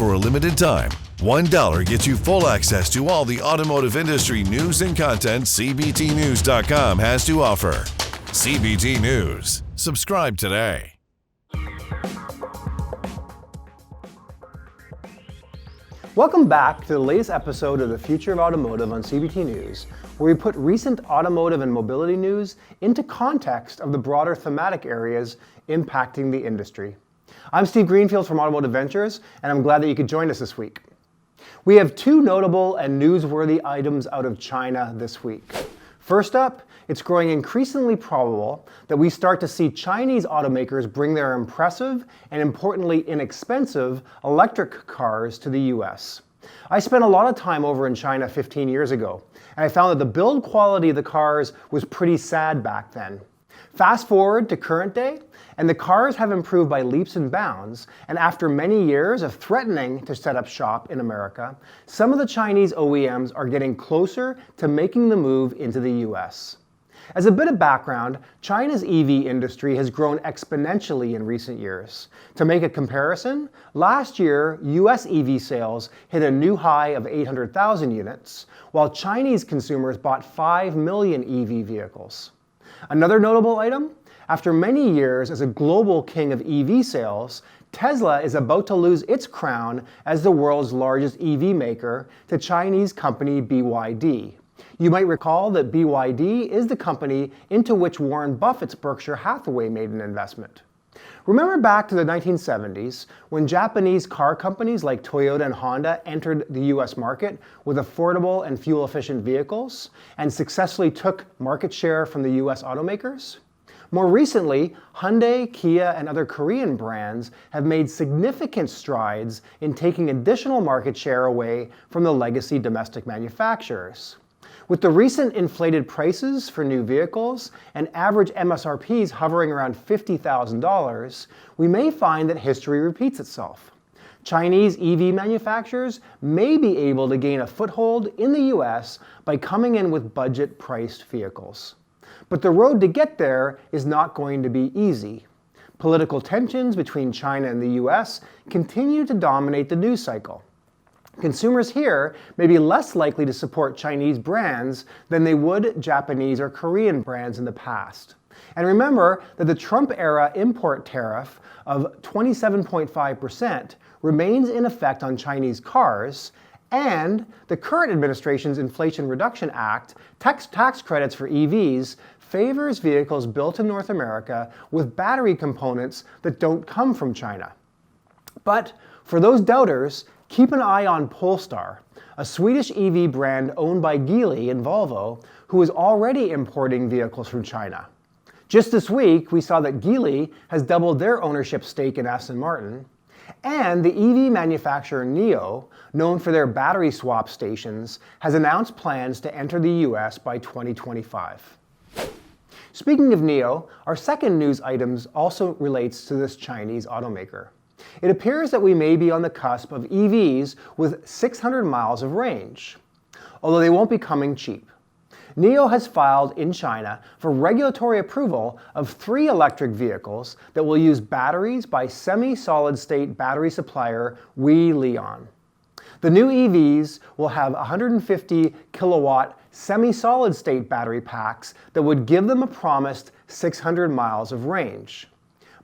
for a limited time, $1 gets you full access to all the automotive industry news and content CBTnews.com has to offer. CBT News. Subscribe today. Welcome back to the latest episode of the Future of Automotive on CBT News, where we put recent automotive and mobility news into context of the broader thematic areas impacting the industry. I'm Steve Greenfield from Automotive Ventures, and I'm glad that you could join us this week. We have two notable and newsworthy items out of China this week. First up, it's growing increasingly probable that we start to see Chinese automakers bring their impressive and importantly inexpensive electric cars to the US. I spent a lot of time over in China 15 years ago, and I found that the build quality of the cars was pretty sad back then. Fast forward to current day, and the cars have improved by leaps and bounds, and after many years of threatening to set up shop in America, some of the Chinese OEMs are getting closer to making the move into the US. As a bit of background, China's EV industry has grown exponentially in recent years. To make a comparison, last year, US EV sales hit a new high of 800,000 units, while Chinese consumers bought 5 million EV vehicles. Another notable item, after many years as a global king of EV sales, Tesla is about to lose its crown as the world's largest EV maker to Chinese company BYD. You might recall that BYD is the company into which Warren Buffett's Berkshire Hathaway made an investment. Remember back to the 1970s when Japanese car companies like Toyota and Honda entered the US market with affordable and fuel-efficient vehicles and successfully took market share from the US automakers? More recently, Hyundai, Kia, and other Korean brands have made significant strides in taking additional market share away from the legacy domestic manufacturers. With the recent inflated prices for new vehicles and average MSRPs hovering around $50,000, we may find that history repeats itself. Chinese EV manufacturers may be able to gain a foothold in the US by coming in with budget-priced vehicles. But the road to get there is not going to be easy. Political tensions between China and the US continue to dominate the news cycle. Consumers here may be less likely to support Chinese brands than they would Japanese or Korean brands in the past. And remember that the Trump-era import tariff of 27.5% remains in effect on Chinese cars, and the current administration's Inflation Reduction Act, tax credits for EVs, favors vehicles built in North America with battery components that don't come from China. But for those doubters, keep an eye on Polestar, a Swedish EV brand owned by Geely and Volvo, who is already importing vehicles from China. Just this week, we saw that Geely has doubled their ownership stake in Aston Martin, and the EV manufacturer NIO, known for their battery swap stations, has announced plans to enter the US by 2025. Speaking of NIO, our second news item also relates to this Chinese automaker. It appears that we may be on the cusp of EVs with 600 miles of range, although they won't be coming cheap. NIO has filed in China for regulatory approval of 3 electric vehicles that will use batteries by semi-solid-state battery supplier Leon. The new EVs will have 150 kilowatt semi-solid-state battery packs that would give them a promised 600 miles of range.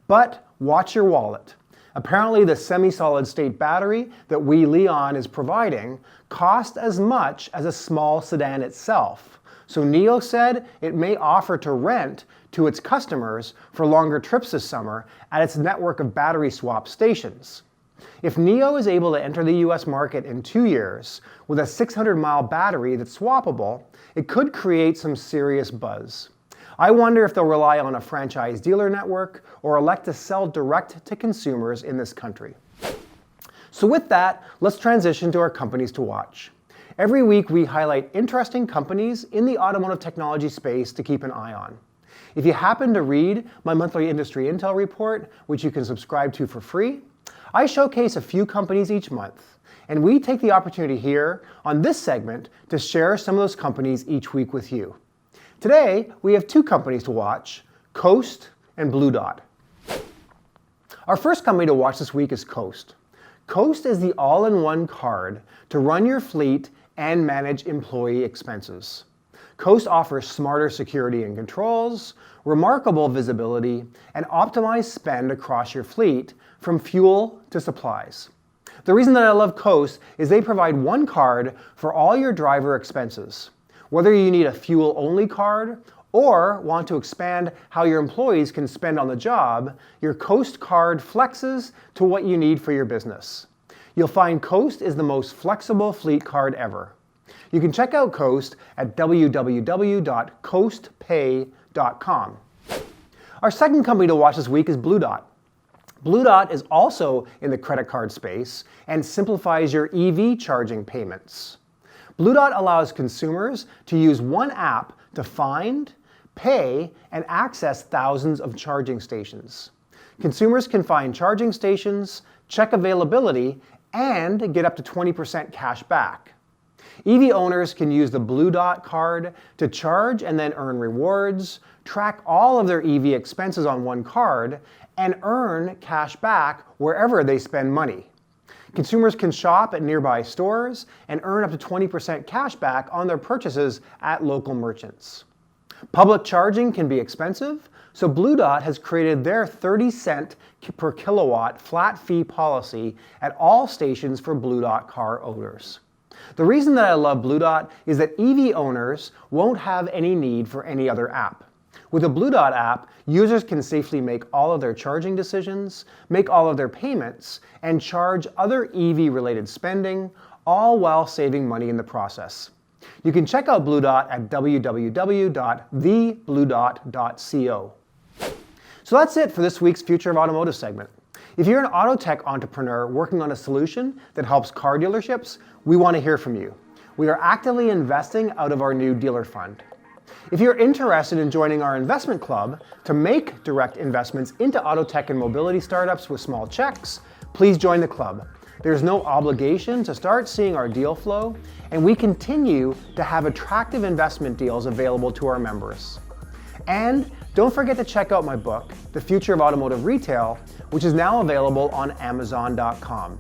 But watch your wallet. Apparently the semi-solid-state battery that Leon is providing costs as much as a small sedan itself. So NIO said it may offer to rent to its customers for longer trips this summer at its network of battery swap stations. If NIO is able to enter the US market in 2 years with a 600-mile battery that's swappable, it could create some serious buzz. I wonder if they'll rely on a franchise dealer network or elect to sell direct to consumers in this country. So with that, let's transition to our companies to watch. Every week we highlight interesting companies in the automotive technology space to keep an eye on. If you happen to read my monthly industry intel report, which you can subscribe to for free, I showcase a few companies each month, and we take the opportunity here on this segment to share some of those companies each week with you. Today, we have 2 companies to watch, Coast and Blue Dot. Our first company to watch this week is Coast. Coast is the all-in-one card to run your fleet and manage employee expenses. Coast offers smarter security and controls, remarkable visibility, and optimized spend across your fleet from fuel to supplies. The reason that I love Coast is they provide one card for all your driver expenses. Whether you need a fuel-only card or want to expand how your employees can spend on the job, your Coast card flexes to what you need for your business. You'll find Coast is the most flexible fleet card ever. You can check out Coast at www.coastpay.com. Our second company to watch this week is Blue Dot. Blue Dot is also in the credit card space and simplifies your EV charging payments. Blue Dot allows consumers to use one app to find, pay, and access thousands of charging stations. Consumers can find charging stations, check availability, and get up to 20% cash back. EV owners can use the Blue Dot card to charge and then earn rewards, track all of their EV expenses on one card, and earn cash back wherever they spend money. Consumers can shop at nearby stores and earn up to 20% cash back on their purchases at local merchants. Public charging can be expensive, so Blue Dot has created their 30-cent per kilowatt flat fee policy at all stations for Blue Dot car owners. The reason that I love Blue Dot is that EV owners won't have any need for any other app. With the Blue Dot app, users can safely make all of their charging decisions, make all of their payments, and charge other EV-related spending, all while saving money in the process. You can check out Blue Dot at www.thebluedot.co. So that's it for this week's Future of Automotive segment. If you're an auto tech entrepreneur working on a solution that helps car dealerships, we want to hear from you. We are actively investing out of our new dealer fund. If you're interested in joining our investment club to make direct investments into auto tech and mobility startups with small checks, please join the club. There's no obligation to start seeing our deal flow, and we continue to have attractive investment deals available to our members. And don't forget to check out my book, The Future of Automotive Retail, which is now available on Amazon.com.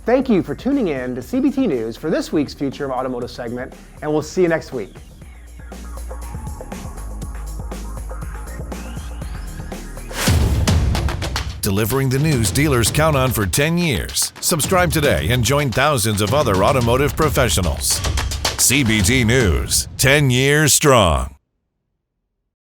Thank you for tuning in to CBT News for this week's Future of Automotive segment, and we'll see you next week. Delivering the news dealers count on for 10 years. Subscribe today and join thousands of other automotive professionals. CBT News, 10 years strong.